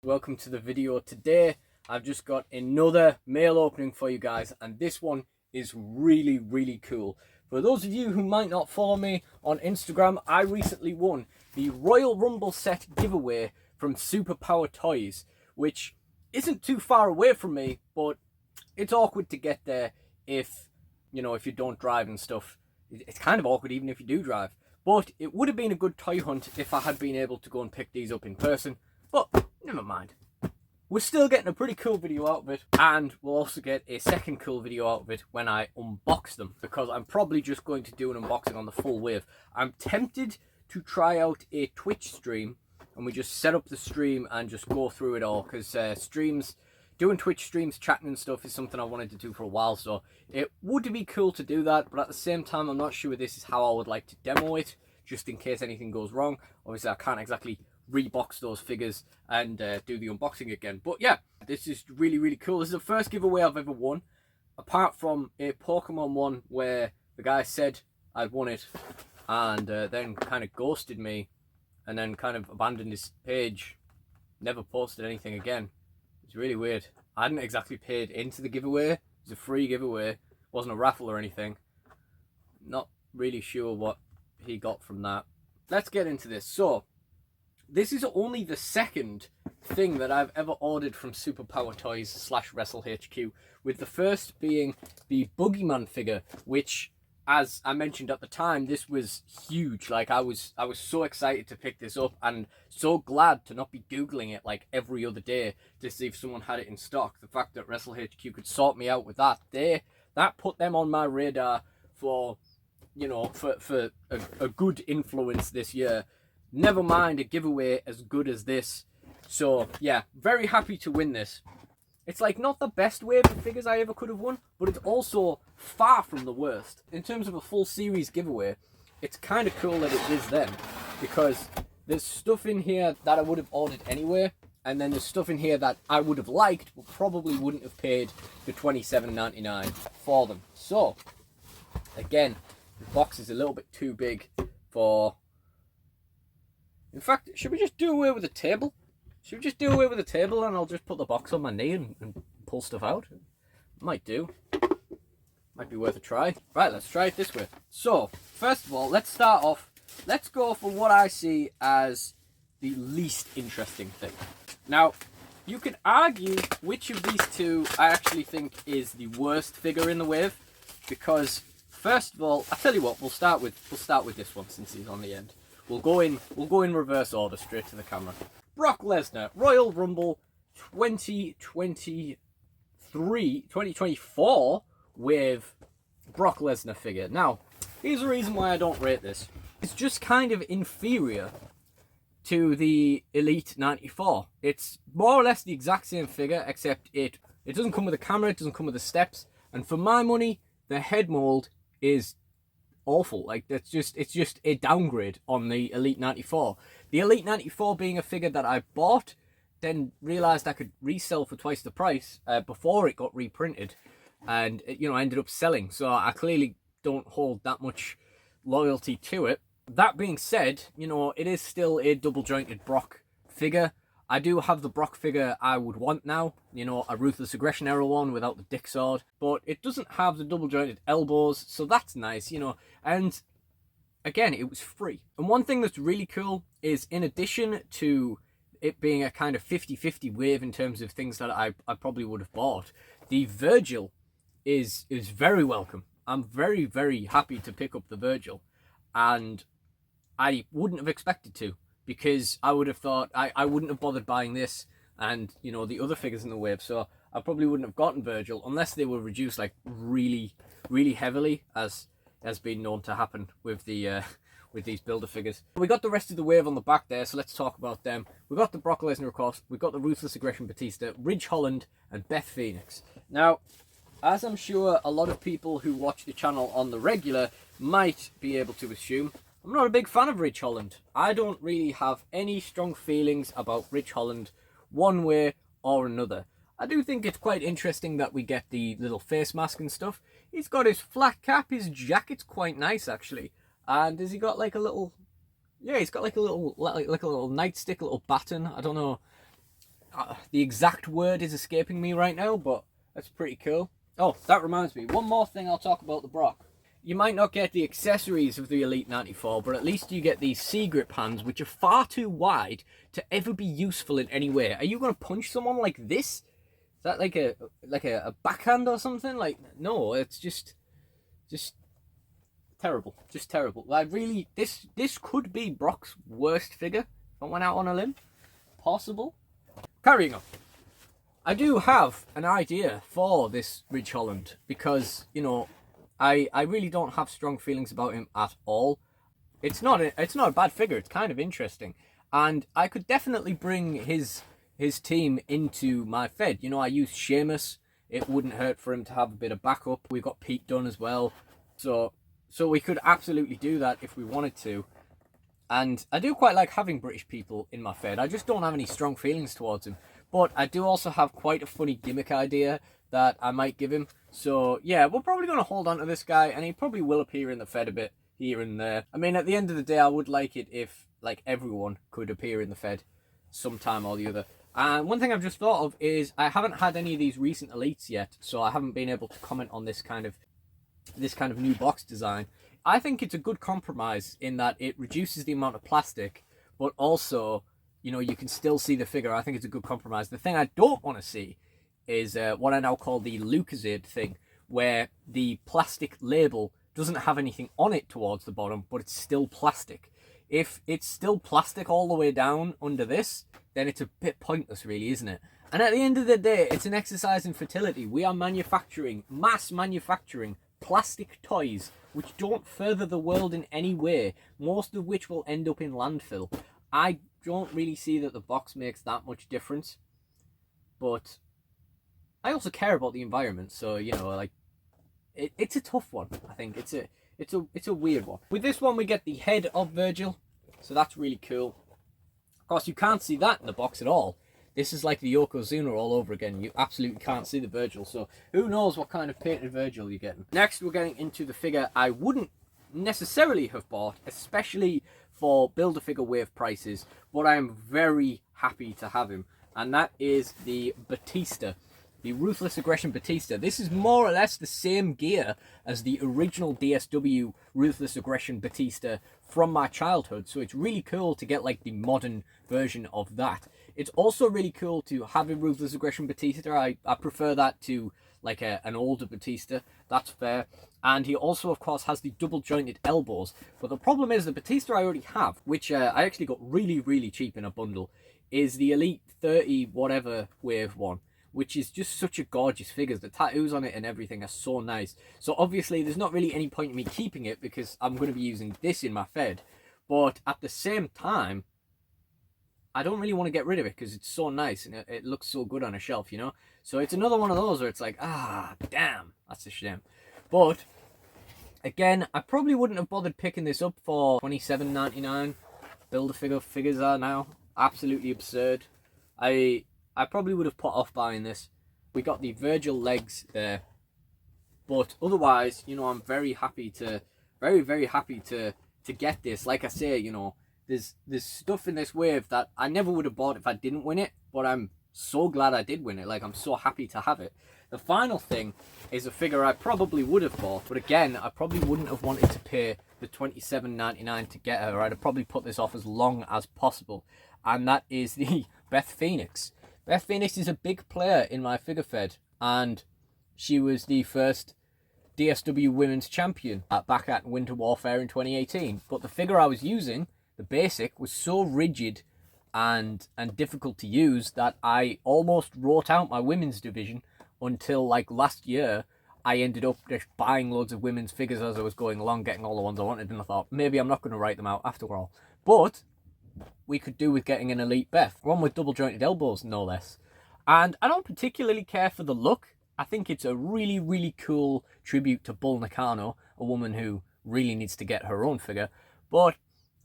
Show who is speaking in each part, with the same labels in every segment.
Speaker 1: welcome to the video. Today I've just got another mail opening for you guys, and this one is really cool. For those of you who might not follow me on Instagram, I recently won the Royal Rumble set giveaway from Superpower Toys, which isn't too far away from me, but it's awkward to get there if you don't drive and stuff. It's kind of awkward even if you do drive. But it would have been a good toy hunt if I had been able to go and pick these up in person. But never mind. We're still getting a pretty cool video out of it. And we'll also get a second cool video out of it when I unbox them. Because I'm probably just going to do an unboxing on the full wave. I'm tempted to try out a Twitch stream. And we just set up the stream and just go through it all. Because doing Twitch streams, chatting and stuff is something I wanted to do for a while, so it would be cool to do that, but at the same time, I'm not sure this is how I would like to demo it, just in case anything goes wrong. Obviously, I can't exactly rebox those figures and do the unboxing again, but yeah, this is really cool. This is the first giveaway I've ever won, apart from a Pokemon one where the guy said I'd won it, and then kind of ghosted me, and then kind of abandoned his page, never posted anything again. It's really weird. I hadn't exactly paid into the giveaway. It was a free giveaway. It wasn't a raffle or anything. Not really sure what he got from that. Let's get into this. So, this is only the second thing that I've ever ordered from Superpower Toys / Wrestle HQ, with the first being the Boogeyman figure, which, as I mentioned at the time, this was huge. Like, I was so excited to pick this up and so glad to not be Googling it like every other day to see if someone had it in stock. The fact that Wrestle HQ could sort me out with that, that put them on my radar for, for a good influence this year. Never mind a giveaway as good as this. So, yeah, very happy to win this. It's like not the best wave of figures I ever could have won, but it's also far from the worst. In terms of a full series giveaway, it's kind of cool that it is them, because there's stuff in here that I would have ordered anyway, and then there's stuff in here that I would have liked, but probably wouldn't have paid the $27.99 for them. So, again, the box is a little bit too big for... In fact, should we just do away with the table? Should we just do away with the table and I'll just put the box on my knee and pull stuff out? Might do. Might be worth a try. Right, let's try it this way. So, first of all, let's start off. Let's go for what I see as the least interesting thing. Now, you could argue which of these two I actually think is the worst figure in the wave, because first of all, I'll tell you what, we'll start with this one since he's on the end. We'll go in reverse order, straight to the camera. Brock Lesnar, Royal Rumble 2024 with Brock Lesnar figure. Now, here's the reason why I don't rate this. It's just kind of inferior to the Elite 94. It's more or less the exact same figure, except it doesn't come with a camera, it doesn't come with the steps, and for my money, the head mold is awful. Like, it's just a downgrade on the Elite 94. The Elite 94 being a figure that I bought, then realised I could resell for twice the price before it got reprinted, and it, ended up selling. So I clearly don't hold that much loyalty to it. That being said, it is still a double jointed Brock figure. I do have the Brock figure I would want now, a Ruthless Aggression era one without the dick sword, but it doesn't have the double jointed elbows, so that's nice, and again, it was free. And one thing that's really cool is, in addition to it being a kind of 50-50 wave in terms of things that I probably would have bought, the Virgil is very welcome. I'm very happy to pick up the Virgil, and I wouldn't have expected to, because I would have thought I wouldn't have bothered buying this and the other figures in the wave, so I probably wouldn't have gotten Virgil unless they were reduced like really heavily, as has been known to happen with the with these builder figures. We got the rest of the wave on the back there, so let's talk about them. We got the Brock Lesnar, of course. We got the Ruthless Aggression Batista, Ridge Holland, and Beth Phoenix. Now, as I'm sure a lot of people who watch the channel on the regular might be able to assume, I'm not a big fan of Ridge Holland. I don't really have any strong feelings about Ridge Holland one way or another. I do think it's quite interesting that we get the little face mask and stuff. He's got his flat cap, his jacket's quite nice actually. And has he got like a little... Yeah, he's got like a little nightstick, a little baton. I don't know. the exact word is escaping me right now, but that's pretty cool. Oh, that reminds me. One more thing I'll talk about the Brock. You might not get the accessories of the Elite 94, but at least you get these C-grip hands, which are far too wide to ever be useful in any way. Are you going to punch someone like this? Is that like a backhand or something? Like, no, it's just terrible. Just terrible. Like, really, this could be Brock's worst figure, if I went out on a limb. Possible. Carrying on. I do have an idea for this Ridge Holland, because, you know, I really don't have strong feelings about him at all. It's not a bad figure. It's kind of interesting, and I could definitely bring his team into my Fed. You know, I use Sheamus. It wouldn't hurt for him to have a bit of backup. We've got Pete Dunne as well, so we could absolutely do that if we wanted to. And I do quite like having British people in my Fed. I just don't have any strong feelings towards him. But I do also have quite a funny gimmick idea that I might give him. So yeah, we're probably going to hold on to this guy, and he probably will appear in the Fed a bit here and there. I mean, at the end of the day, I would like it if like everyone could appear in the Fed sometime or the other. And one thing I've just thought of is I haven't had any of these recent elites yet, so I haven't been able to comment on this kind of new box design. I think it's a good compromise in that it reduces the amount of plastic, but also, you know, you can still see the figure. I think it's a good compromise. The thing I don't want to see is what I now call the Lucozade thing, where the plastic label doesn't have anything on it towards the bottom, but it's still plastic. If it's still plastic all the way down under this, then it's a bit pointless, really, isn't it? And at the end of the day, it's an exercise in fertility. We are mass manufacturing plastic toys which don't further the world in any way, most of which will end up in landfill. I don't really see that the box makes that much difference, but I also care about the environment, so, you know, like, it's a tough one. I think it's a weird one. With this one, we get the head of Virgil, so that's really cool. Of course, you can't see that in the box at all. This is like the Yokozuna all over again. You absolutely can't see the Virgil, so who knows what kind of painted Virgil you're getting. Next, we're getting into the figure I wouldn't necessarily have bought, especially for Build-A-Figure Wave prices, but I am very happy to have him, and that is the Batista. The Ruthless Aggression Batista. This is more or less the same gear as the original DSW Ruthless Aggression Batista from my childhood, so it's really cool to get like the modern version of that. It's also really cool to have a Ruthless Aggression Batista. I prefer that to like an older Batista. That's fair. And he also, of course, has the double jointed elbows. But the problem is the Batista I already have, which I actually got really, really cheap in a bundle, is the Elite 30 whatever wave one, which is just such a gorgeous figure. The tattoos on it and everything are so nice. So obviously there's not really any point in me keeping it because I'm going to be using this in my Fed. But at the same time, I don't really want to get rid of it because it's so nice and it looks so good on a shelf, you know? So it's another one of those where it's like, damn, that's a shame. But again, I probably wouldn't have bothered picking this up for $27.99. Build-A-Figure figures are now absolutely absurd. I probably would have put off buying this. We got the Virgil legs there. But otherwise, you know, I'm very happy to, very happy to get this. Like I say, you know, there's stuff in this wave that I never would have bought if I didn't win it. But I'm so glad I did win it. Like, I'm so happy to have it. The final thing is a figure I probably would have bought. But again, I probably wouldn't have wanted to pay the $27.99 to get her. I'd have probably put this off as long as possible. And that is the Beth Phoenix. Beth Phoenix is a big player in my figure Fed, and she was the first DSW Women's Champion back at Winter Warfare in 2018. But the figure I was using, the basic, was so rigid and difficult to use that I almost wrote out my women's division until like last year. I ended up just buying loads of women's figures as I was going along, getting all the ones I wanted, and I thought maybe I'm not going to write them out after all. But we could do with getting an Elite Beth, one with double jointed elbows, no less. And I don't particularly care for the look. I think it's a really, really cool tribute to Bull Nakano, a woman who really needs to get her own figure. But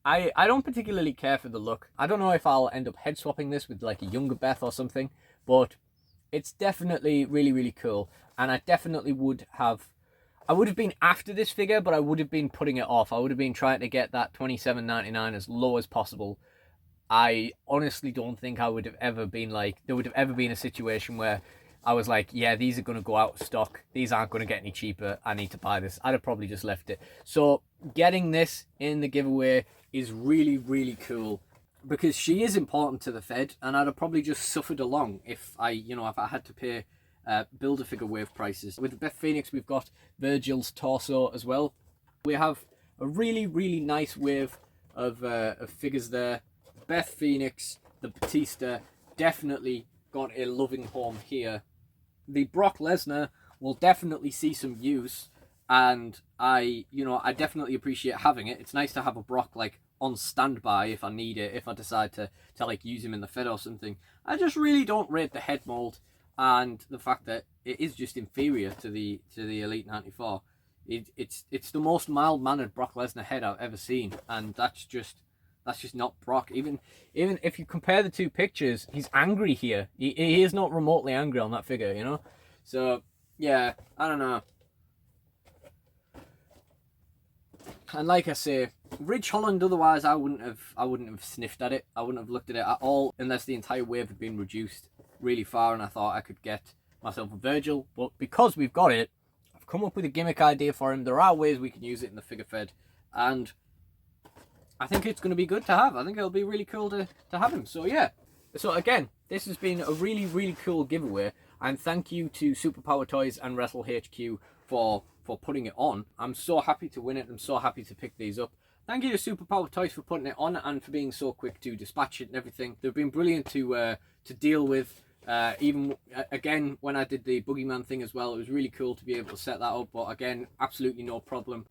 Speaker 1: I don't particularly care for the look. I don't know if I'll end up head swapping this with like a younger Beth or something, but it's definitely really, really cool. And I definitely would have been after this figure, but I would have been putting it off. I would have been trying to get that $27.99 as low as possible. I honestly don't think I would have ever been like, there would have ever been a situation where I was like, yeah, these are going to go out of stock. These aren't going to get any cheaper. I need to buy this. I'd have probably just left it. So getting this in the giveaway is really, really cool, because she is important to the Fed, and I'd have probably just suffered along if if I had to pay Build-A-Figure wave prices. With the Beth Phoenix, we've got Virgil's torso as well. We have a really, really nice wave of figures there. Beth Phoenix, the Batista, definitely got a loving home here. The Brock Lesnar will definitely see some use, and I definitely appreciate having it. It's nice to have a Brock like on standby if I need it, if I decide to like use him in the Fed or something. I just really don't rate the head mold and the fact that it is just inferior to the Elite 94. It's the most mild-mannered Brock Lesnar head I've ever seen, and that's just not Brock. Even if you compare the two pictures, he's angry here. He is not remotely angry on that figure, you know? So, yeah, I don't know. And like I say, Ridge Holland, otherwise I wouldn't have sniffed at it. I wouldn't have looked at it at all unless the entire wave had been reduced really far and I thought I could get myself a Virgil. But because we've got it, I've come up with a gimmick idea for him. There are ways we can use it in the figure Fed, and I think it's going to be good to have. I think it'll be really cool to have him. So yeah. So again, this has been a really, really cool giveaway. And thank you to Superpower Toys and Wrestle HQ for putting it on. I'm so happy to win it. I'm so happy to pick these up. Thank you to Superpower Toys for putting it on and for being so quick to dispatch it and everything. They've been brilliant to deal with. Even again, when I did the Boogeyman thing as well, it was really cool to be able to set that up. But again, absolutely no problem.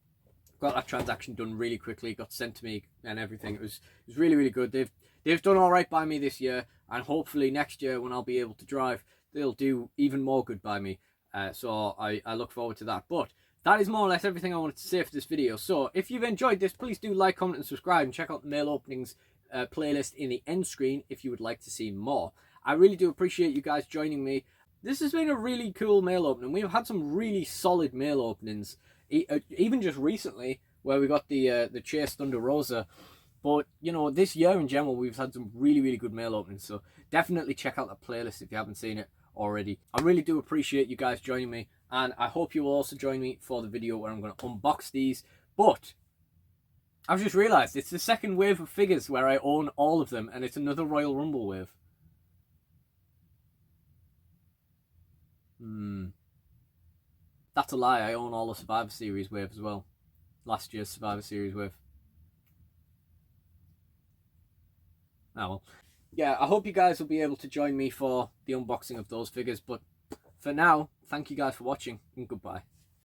Speaker 1: Got that transaction done really quickly, got sent to me and everything. It was really, really good. They've done all right by me this year, and hopefully next year when I'll be able to drive, they'll do even more good by me. So I look forward to that. But that is more or less everything I wanted to say for this video. So if you've enjoyed this, please do like, comment, and subscribe, and check out the mail openings playlist in the end screen if you would like to see more. I really do appreciate you guys joining me. This has been a really cool mail opening. We've had some really solid mail openings, even just recently, where we got the Chase Thunder Rosa. But, you know, this year in general, we've had some really, really good mail openings. So definitely check out the playlist if you haven't seen it already. I really do appreciate you guys joining me. And I hope you will also join me for the video where I'm going to unbox these. But I've just realised it's the second wave of figures where I own all of them. And it's another Royal Rumble wave. That's a lie. I own all the Survivor Series wave as well. Last year's Survivor Series wave. Oh well. Yeah, I hope you guys will be able to join me for the unboxing of those figures. But for now, thank you guys for watching and goodbye.